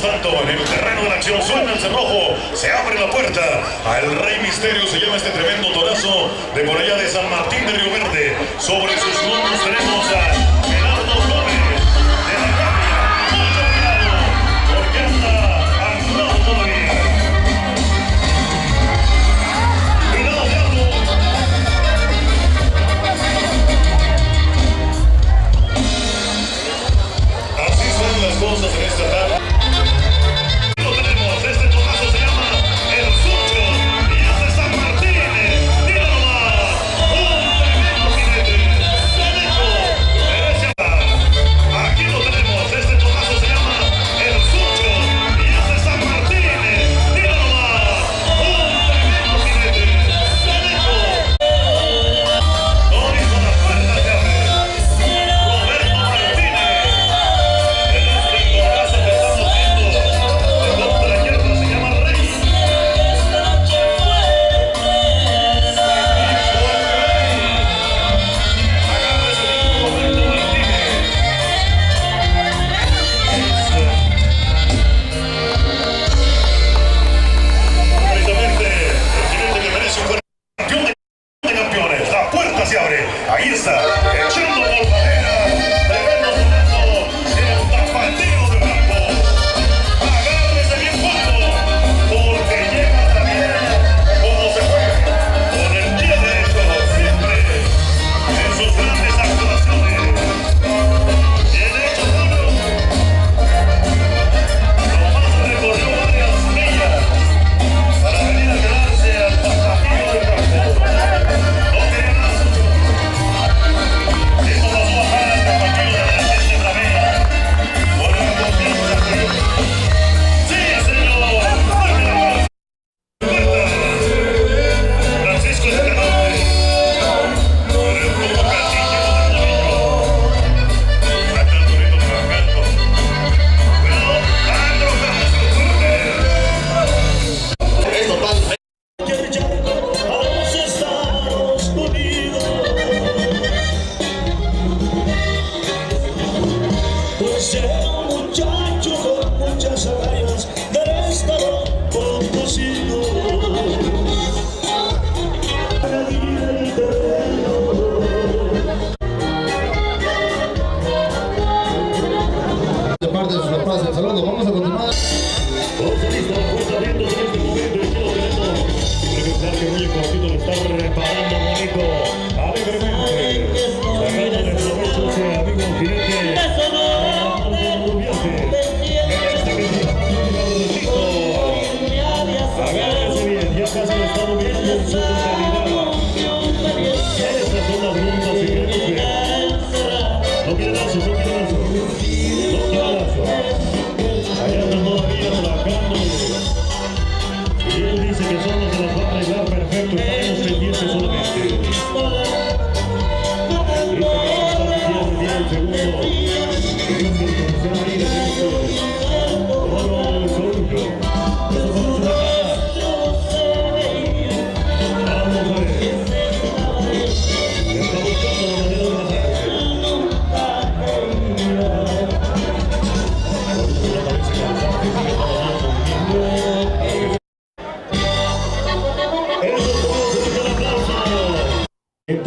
Mientras tanto, en el terreno de la acción suena el cerrojo, se abre la puerta. Al Rey Misterio se llama este tremendo torazo de por allá de San Martín de Río Verde. Sobre sus hombros tenemos a Gerardo Gómez de la Gambia. Mucho cuidado, porque anda armado todavía. Cuidado, diablo. Así son las cosas en esta tarde. Ahí está, echando polvadera, tremendo tomazo, el tapatío de campo. Agárrese bien fuerte, porque llega también como se fue, con el pie derecho, siempre en sus grandes actuaciones. Bien hecho, Pablo. Nomás recorrió varias millas para venir a quedarse al tapatío de campo. Vamos a continuar. Todos listos, abriéndose en este momento. Y aquí lo tenemos. Un ejemplar que muy cortito le está reparando bonito, alegremente. Sacando de provecho ese amigo jinete. Agárrese bien, ya casi lo está moviendo en su totalidad. Estas son las rondas y que no quiere darse, no quiere darse. No quiere darse. Allá anda todavía trabajando y él dice que son los que las va a arreglar perfecto. Estaremos pendientes solamente. Dice que va a estar diciendo bien el segundo. Y dice que se va a ir en este oro del Sorullo. Eso vamos a dejar. Vamos a ver. Está buscando la manera de matarse.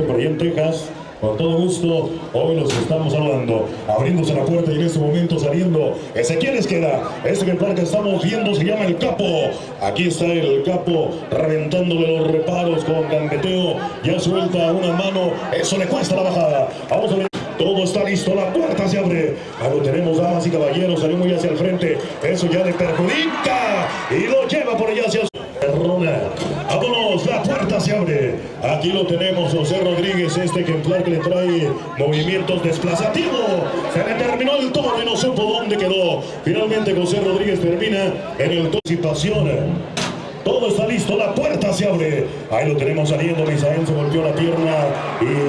Por allá en Texas, con todo gusto, hoy los estamos saludando, abriéndose la puerta y en este momento saliendo Ezequiel Esqueda. Este ejemplar que estamos viendo se llama el Capo. Aquí está el Capo reventándole los reparos con gambeteo, ya suelta una mano, eso le cuesta la bajada. Vamos a ver. Todo está listo, la puerta se abre. Ahí lo tenemos, damas y caballeros, salió muy hacia el frente. Eso ya le perjudica y lo lleva por allá hacia su... Vámonos, la puerta se abre. Aquí lo tenemos, José Rodríguez, este ejemplar que le trae movimientos desplazativos. Se le terminó el toro y no supo dónde quedó. Finalmente José Rodríguez termina en el anticipación. Todo está listo, la puerta se abre. Ahí lo tenemos saliendo, Misael se golpeó la pierna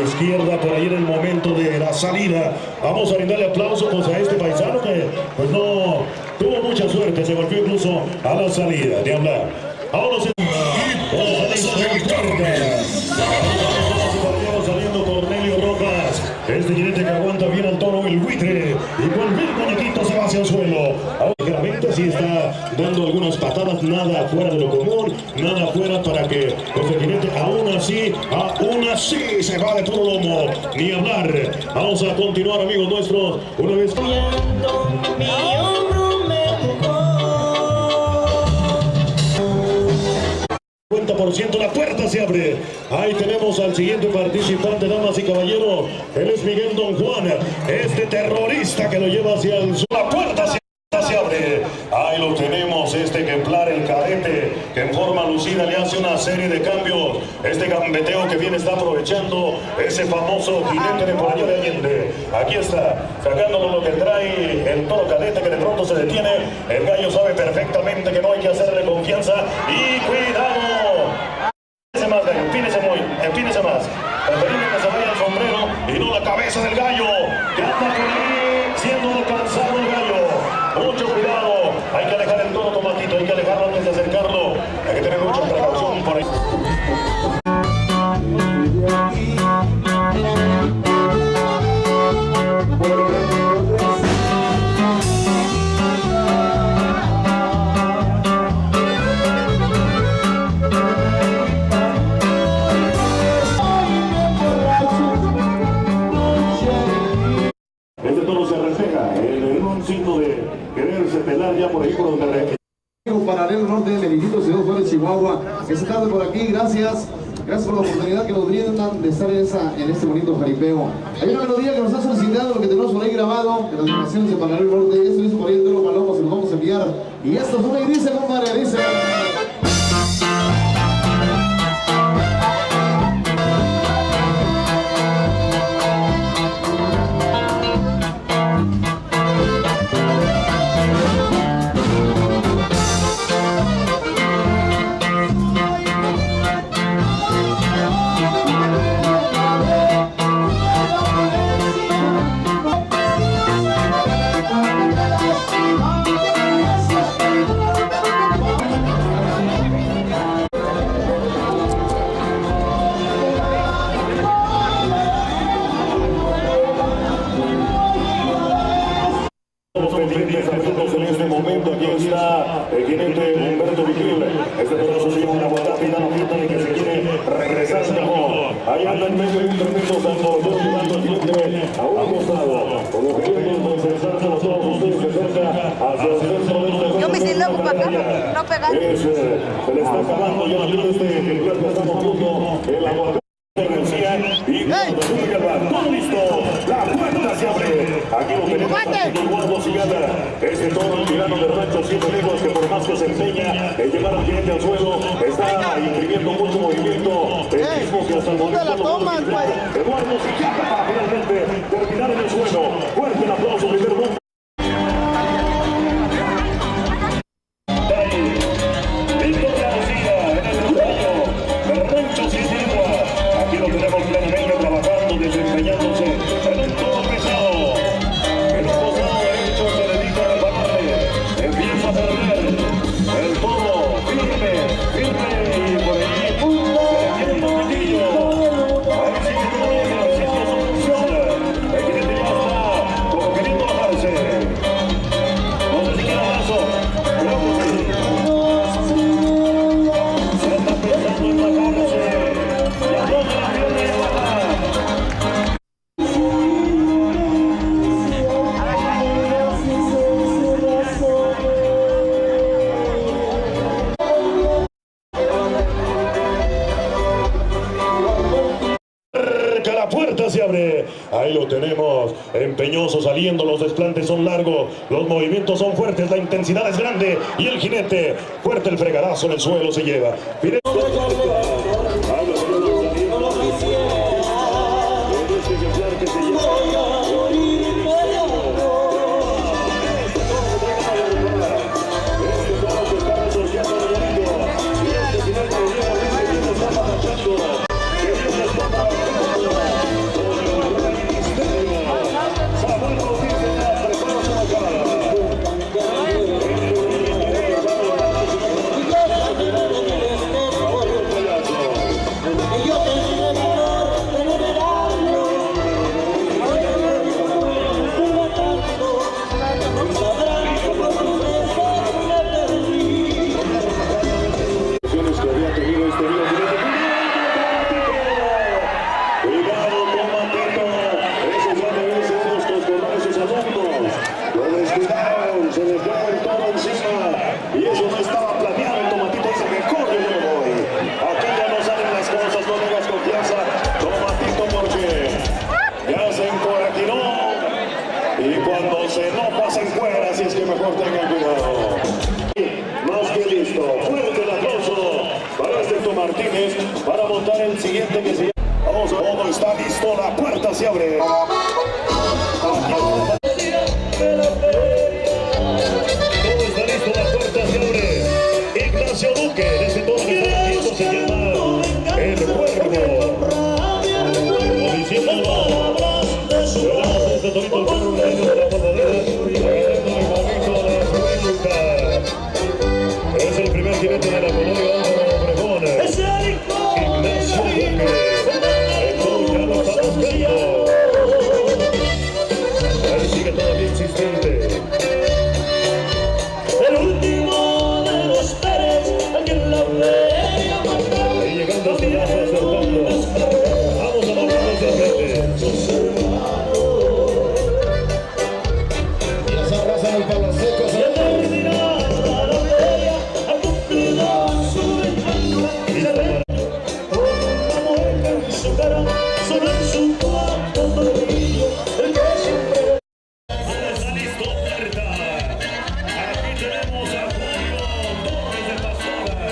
izquierda por ahí en el momento de la salida. Vamos a brindarle aplausos pues, a este paisano que pues no tuvo mucha suerte, se golpeó incluso a la salida de hablar. Vámonos saliendo Cornelio Rojas, este jinete que aguanta bien al toro, el buitre, y con 1000 conejitos se va hacia el suelo. Ahora, sí está dando algunas patadas, nada fuera de lo común, nada fuera para que pues, el jinete aún así se va de puro lomo, ni hablar. Vamos a continuar, amigos nuestros, una vez. La puerta se abre. Ahí tenemos al siguiente participante, damas y caballeros. Él es Miguel Don Juan, este terrorista que lo lleva hacia el sur. La puerta se abre. Ahí lo tenemos, este ejemplar, el cadete, que en forma lucida le hace una serie de cambios. Este gambeteo que bien está aprovechando ese famoso jinete de por allá de Allende. Aquí está, sacándolo lo que trae el toro cadete, que de pronto se detiene. El gallo sabe perfectamente que no hay que hacerle confianza. Y cuidado. Empínese más. Preferible que se vaya el sombrero y no la cabeza del gallo, que anda por ahí siendo alcanzado el gallo. Mucho cuidado. Hay que alejar el toro, Tomatito. Hay que alejarlo antes de acercarlo. Hay que tener mucha precaución por ahí. Ya por ahí por donde Paralelo Norte del Distrito Ciudad Juárez, Chihuahua, que se tarde por aquí. Gracias por la oportunidad que nos brindan de estar en este bonito jaripeo. Hay una melodía que nos ha solicitado, lo que tenemos por ahí grabado, de las animaciones de Paralelo Norte. Esto hizo por ahí el Toro Palomo, se lo vamos a enviar. Y esto es una y dice, compadre, dice. En este momento aquí está el jinete Humberto Vigil. Este pedazo se llama una guarapita, no pinta ni que se quiere regresar mejor. Ahí anda en medio de un tremendo tambor, llevando el jinete a un costado, como queriendo concentrarse a todos ustedes que cerca hacia el centro de este. Yo me hice loco para acá, no pegar. Se le está acabando ya la vida este ejemplar que estamos viendo en la guarapita. Y todo listo, la puerta se abre. Aquí lo tenemos a Eduardo Cigala, ese toro tirano de rancho 7 legos que por más que se empeña en llevar al jinete al suelo, está imprimiendo mucho movimiento, el mismo que hasta el momento Eduardo Cigala para finalmente terminar en el suelo. Fuerte el aplauso, primer mundo. Desempeñándose en el toro pesado. El costado derecho se dedica a repararle. Empieza a perder. El toro firme y por ahí se le viene un poquitillo. Ahí sí que no llega, si esto funciona. El jinete ya está como queriendo bajarse. No sé si queda paso. Creo que sí. Se está pensando en bajarse. Y a dónde la pierde y a bajar. La puerta se abre, ahí lo tenemos, empeñoso saliendo, los desplantes son largos, los movimientos son fuertes, la intensidad es grande y el jinete, fuerte el fregadazo en el suelo se lleva. Mire. Se les cae el toro encima. Y eso no estaba planeado. El Tomatito dice que corre, yo me voy. Aquí ya no salen las cosas, no tengas confianza, Tomatito, porque ya se encoraginó. Y cuando se enoja se encuera, así es que mejor tengan cuidado. Más que listo. Fuerte el aplauso para Héctor Martínez para montar el siguiente que se llama. Vamos a ver, todo está listo, la puerta se abre. Todo está listo, la puerta se abre. Ignacio Duque, de ese todo que está listo, se llama El Cuervo. Como diciendo, esperamos este torito el cuervo de la patadera, agarrando el momento de la vuelta. Es el primer jinete de la colonia Álvaro Obregón. Ignacio Duque. Esto ya lo está buscando. Ahí sigue todavía insistente. El último de los Pérez, aquí en la feria. Ahí llegando hasta abajo, acercando. Vamos a movernos de frente. Y las abrazan el palo seco. Y al terminar la feria, ha cumplido su encuentro. Y se ve con una mueca en su cara, solo en su cuarto tornillo, el que siempre. Todo está listo, puerta. Aquí tenemos a Julio Torres de Pastora.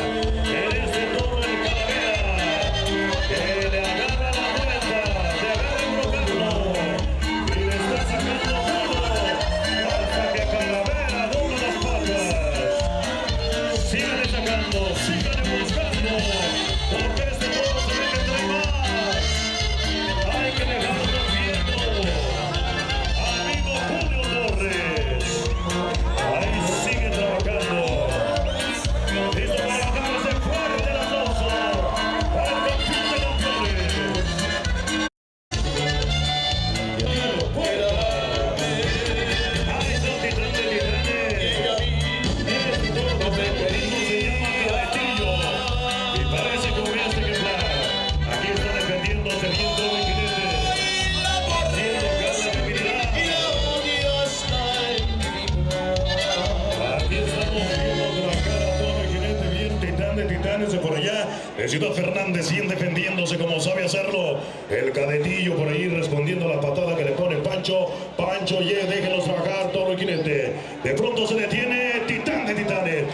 En este toro el Calavera, que le agarra la vuelta, le agarra el brocano y le está sacando todo hasta que Calavera dobla las patas. Síganle sacando, síganle buscando, porque este toro se ve que trae más. Hay que dejarlo viendo. Amigo Julio Torres, ahí sigue trabajando. Listo para agarrarse fuerte el aplauso para el campeón de campeones. Ahí está el titán de titanes. Este toro pequeñito se llama Cadetillo y parece como este ejemplar. Aquí está defendiéndose bien todo el jinete. Haciendo gala de habilidad. Aquí estamos viendo trabajar a todo el jinete bien titán de titanes de por allá. De Ciudad Fernández siguen defendiéndose como sabe hacerlo. El Cadetillo por ahí respondiendo a la patada que le pone Pancho. Pancho, déjenlos trabajar todo el jinete. De pronto se detiene titán de titanes.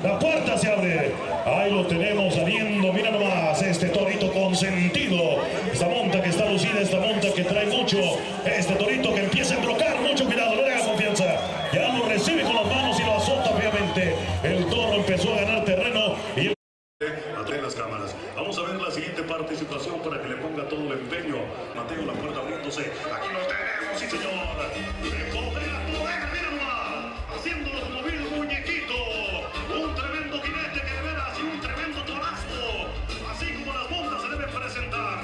La puerta se abre. Ahí lo tenemos saliendo. Mira nomás este torito consentido. Esta monta que está lucida, esta monta que trae mucho. Este torito que empieza a embrocar. Mucho cuidado, no le haga confianza. Ya lo recibe con las manos y lo azota obviamente. El toro empezó a ganar terreno y atrae las cámaras. Vamos a ver la siguiente participación para que le ponga todo el empeño. Mateo, la puerta abriéndose. Aquí lo tenemos, sí señor. Le cobra poder, mira nomás. Haciéndolos mover muñequito. Un tremendo jinete que de veras y un tremendo torazo. Así como las bombas se deben presentar.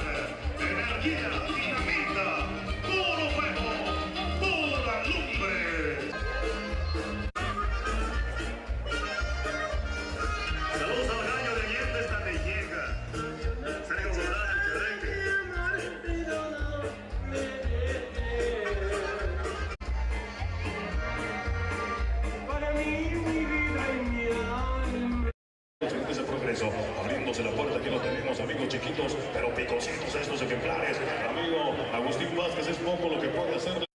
Energía, dinamita, puro fuego, pura lumbre. Saludos al gallo de dientes, la pelleja. Sergio Morán, Para mí, mi vida y mi alma. Ese progreso, abriéndose la puerta, aquí lo tenemos, amigos chiquitos, pero picositos estos ejemplares. Amigo Agustín Vázquez, es poco lo que puede hacer.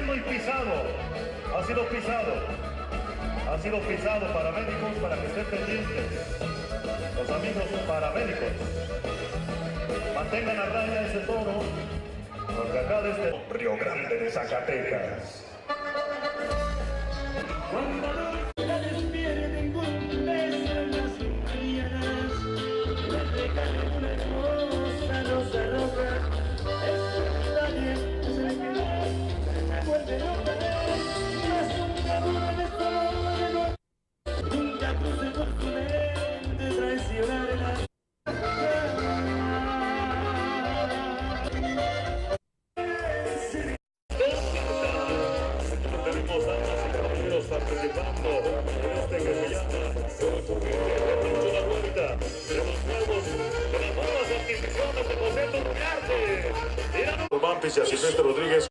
sufriendo y pisado. Ha sido pisado. Ha sido pisado. Paramédicos, para que estén pendientes. Los amigos paramédicos. Mantengan a raya ese toro. Porque acá desde Río Grande de Zacatecas. Cuando la despierten con un beso en las mañanas, le regalen una hermosa rosa roja. Ese detalle es el que me vuelve loca. Es un cabullo de solo nunca cruce por su mente traicionarla. Participando en este que se llama Rancho La Huerta, de las nuevas adquisiciones de José Turriarte. Vampis y asistente Rodríguez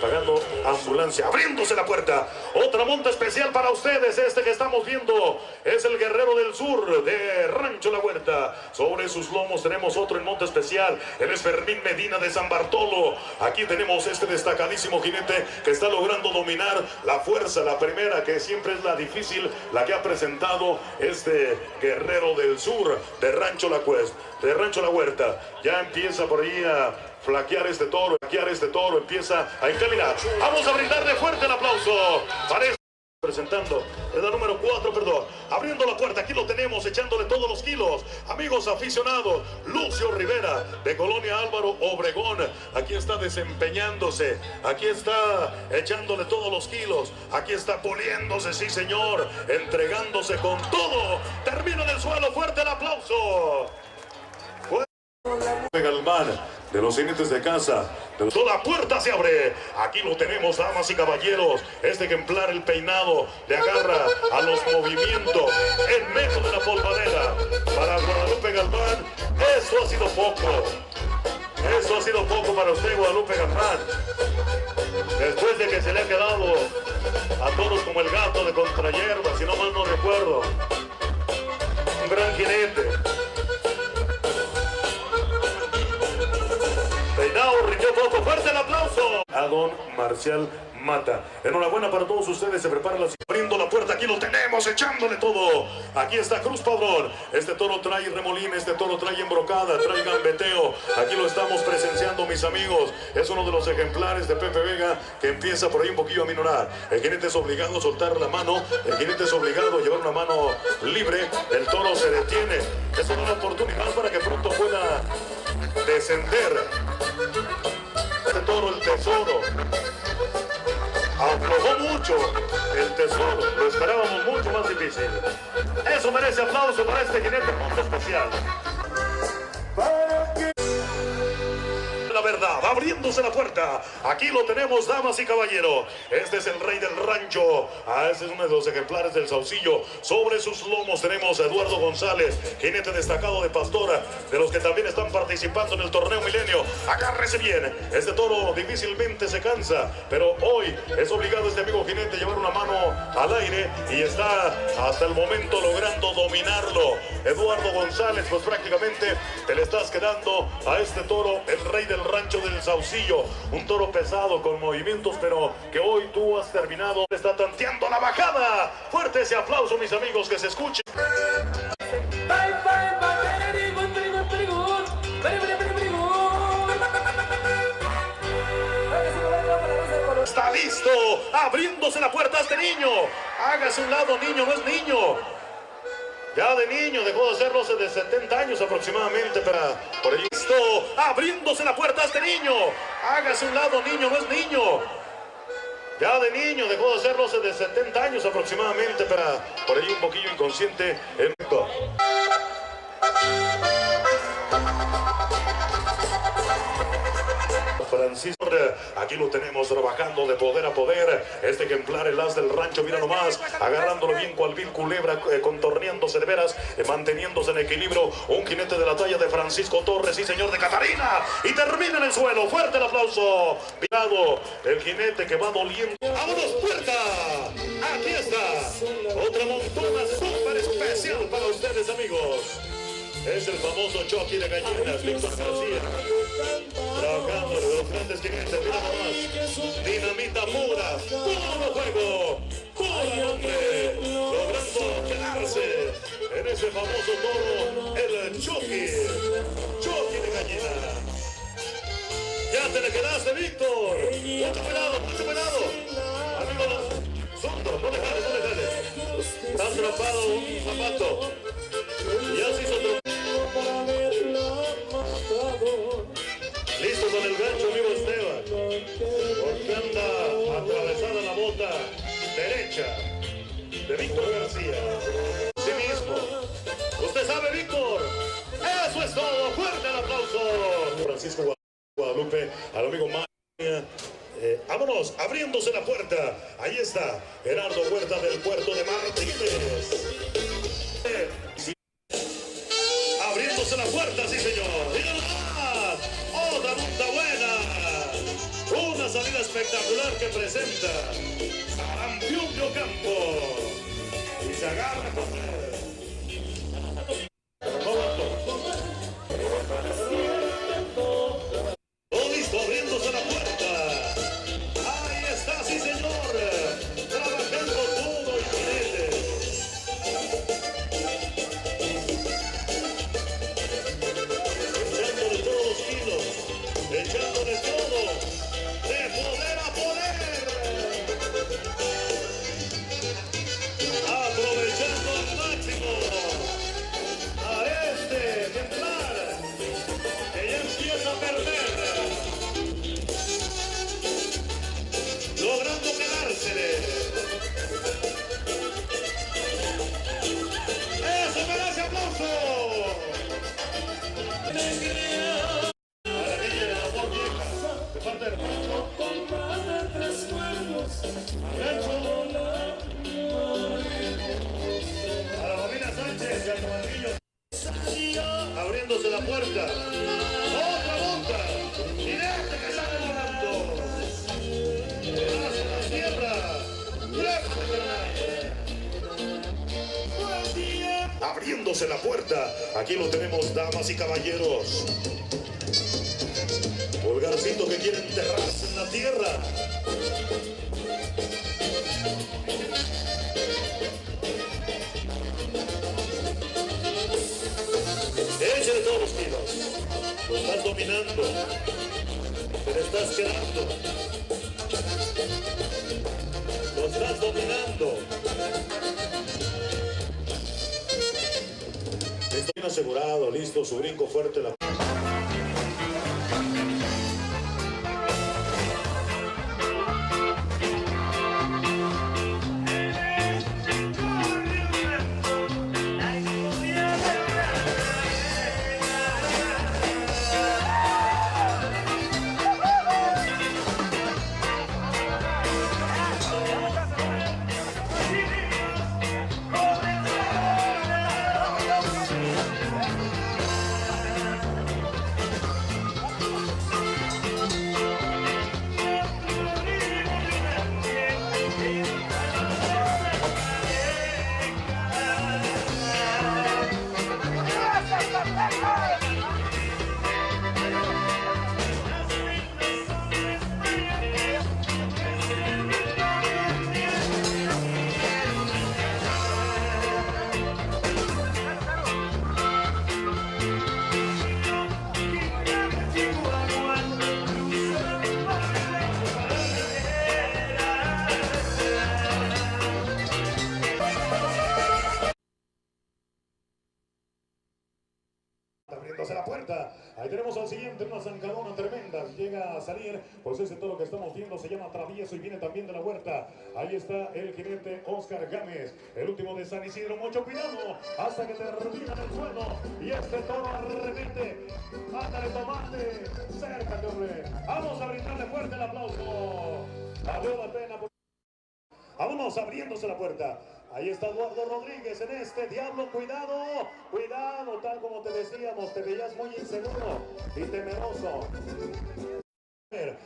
pagando ambulancia, abriéndose la puerta. Otra monta especial para ustedes. Este que estamos viendo es el Guerrero del Sur de Rancho La Huerta. Sobre sus lomos tenemos otro en monta especial. Él es Fermín Medina de San Bartolo. Aquí tenemos este destacadísimo jinete que está logrando dominar la fuerza, la primera, que siempre es la difícil, la que ha presentado este Guerrero del Sur de Rancho La Huerta. Ya empieza por ahí a flaquear este toro, empieza a encaminar. Vamos a brindarle fuerte el aplauso. Parece presentando la número 4, abriendo la puerta. Aquí lo tenemos, echándole todos los kilos. Amigos aficionados, Lucio Rivera de Colonia Álvaro Obregón. Aquí está desempeñándose, aquí está echándole todos los kilos, aquí está poliéndose, sí señor, entregándose con todo. Termina en el suelo, fuerte el aplauso. Galván de los jinetes de casa. La puerta se abre. Aquí lo tenemos, damas y caballeros. Este ejemplar, el peinado, le agarra a los movimientos en medio de la polvadera. Para Guadalupe Galván, eso ha sido poco. Eso ha sido poco para usted, Guadalupe Galván. Después de que se le ha quedado a todos como el gato de Contrahierba, si no mal no recuerdo. Un gran jinete. Peinado, rindió poco. ¡Fuerte el aplauso! A don Marcial Mata. Enhorabuena para todos ustedes. Se preparan las... Abriendo la puerta. Aquí lo tenemos, echándole todo. Aquí está Cruz Padrón. Este toro trae remolín, este toro trae embrocada, trae gambeteo. Aquí lo estamos presenciando, mis amigos. Es uno de los ejemplares de Pepe Vega que empieza por ahí un poquillo a minorar. El jinete es obligado a soltar la mano. El jinete es obligado a llevar una mano libre. El toro se detiene. Es una oportunidad para que pronto pueda descender. Este toro, el tesoro, aflojó mucho el tesoro, lo esperábamos mucho más difícil. Eso merece aplauso para este jinete muy especial. La verdad, abriéndose la puerta. Aquí lo tenemos, damas y caballeros. Este es el rey del rancho. Este es uno de los ejemplares del Saucillo. Sobre sus lomos tenemos a Eduardo González, jinete destacado de Pastora, de los que también están participando en el torneo Milenio. Agárrese bien. Este toro difícilmente se cansa, pero hoy es obligado este amigo jinete a llevar una mano al aire y está hasta el momento logrando dominarlo. Eduardo González, pues prácticamente te le estás quedando a este toro, el rey del rancho del Saucillo, un toro pesado con movimientos, pero que hoy tú has terminado. Está tanteando la bajada. Fuerte ese aplauso, mis amigos, que se escuche. Está listo, abriéndose la puerta a este niño. Hágase un lado, niño, no es niño. Ya de niño, dejó de hacerlo hace de 70 años aproximadamente, por el listo, abriéndose la puerta a este niño. Hágase un lado, niño, no es niño. Ya de niño, dejó de hacerlo hace de 70 años aproximadamente, por ahí un poquillo inconsciente. Francisco, aquí lo tenemos trabajando de poder a poder. Este ejemplar, el as del rancho, mira nomás, agarrándolo bien cual vil culebra, contorneándose de veras, manteniéndose en equilibrio. Un jinete de la talla de Francisco Torres, sí señor, de Catarina, y termina en el suelo. Fuerte el aplauso. Mirado, el jinete que va doliendo. ¡Vámonos, puerta! Aquí está otra montona súper especial para ustedes, amigos. Es el famoso Chucky de gallinas, Víctor García. Trabajando de los grandes gigantes, mira nomás. Dinamita pura, puro juego, puro hombre, logrando quedarse en ese famoso toro, el Chucky. Chucky de gallina. Ya te le quedaste, Víctor. Mucho cuidado, mucho cuidado. Amigo, Zurdo, no le jales, no le jales. Está atrapado un zapato. Ya se hizo otro. Listo con el gancho, amigo Esteban. Porque anda atravesada la bota derecha de Víctor García. Sí mismo. Usted sabe, Víctor. Eso es todo. Fuerte el aplauso. Francisco Guadalupe, al amigo María. Vámonos, abriéndose la puerta. Ahí está Gerardo Huerta del puerto de Martínez. Abriéndose la puerta, sí señor. ¡Díganlo más! Otra punta buena. Una salida espectacular que presenta Campeón de Ocampo. Y se agarra con él. Todo listo, abriéndose la puerta. Ahí está, sí señor. Trabajando todo y jinete. Echándole todos los kilos, echándole todo, de poder a poder, aprovechando al máximo a este ejemplar que ya empieza a perder, logrando quedársele. ¡Eso merece aplauso! A la familia Sánchez y al tomadrillo abriéndose la puerta. Otra monta. Y este que sale volando. Hacia la tierra. Abriéndose la puerta. Aquí lo tenemos, damas y caballeros. Pulgarcito que quiere enterrarse en la tierra. Échale todos los kilos. Lo estás dominando. Te le estás quedando. Lo estás dominando. Está bien asegurado, listo, su brinco fuerte. Abriéndose la puerta, ahí tenemos al siguiente, una zancadona tremenda, llega a salir, pues ese toro que estamos viendo se llama Travieso y viene también de la Huerta. Ahí está el jinete Oscar Gámez, el último de San Isidro. Mucho cuidado hasta que termina en el suelo y este toro arremete. Ándale, tomate, cércate, hombre. Vamos a brindarle fuerte el aplauso. Valió la pena. Vámonos, abriéndose la puerta. Ahí está Eduardo Rodríguez en este Diablo. Cuidado, cuidado, tal como te decíamos, te veías muy inseguro y temeroso.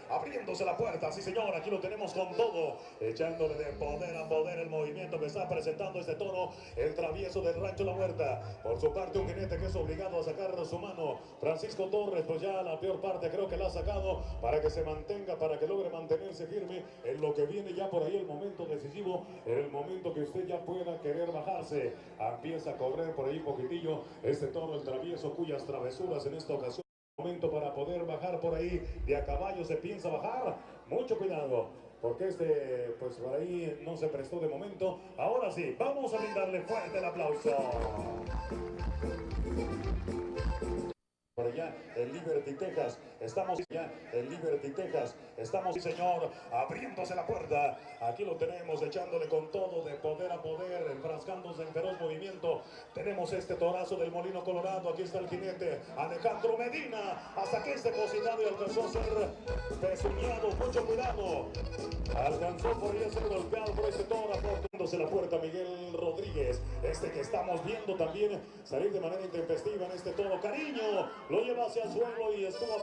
Abriéndose la puerta, sí señor, aquí lo tenemos con todo, echándole de poder a poder el movimiento que está presentando este toro, el travieso del Rancho La Huerta. Por su parte, un jinete que es obligado a sacar su mano, Francisco Torres, pues ya la peor parte creo que la ha sacado para que se mantenga, para que logre mantenerse firme en lo que viene ya por ahí el momento decisivo, en el momento que usted ya pueda querer bajarse. Empieza a correr por ahí poquitillo este toro, el travieso, cuyas travesuras en esta ocasión. Momento para poder bajar por ahí de a caballo, se piensa bajar, mucho cuidado, porque pues por ahí no se prestó de momento. Ahora sí, vamos a brindarle fuerte el aplauso. Por allá en Liberty, Texas, estamos ya en Liberty, Texas, estamos, sí señor, abriéndose la puerta, aquí lo tenemos echándole con todo de poder a poder, enfrascándose en feroz movimiento. Tenemos este torazo del Molino Colorado, aquí está el jinete Alejandro Medina, hasta que este cocinado y alcanzó a ser pezuñado, mucho cuidado, alcanzó por ahí a ser golpeado por este toro, aportándose la puerta Miguel Rodríguez, este que estamos viendo también salir de manera intempestiva en este toro, Cariño, lo lleva hacia el suelo y estuvo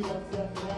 Gracias.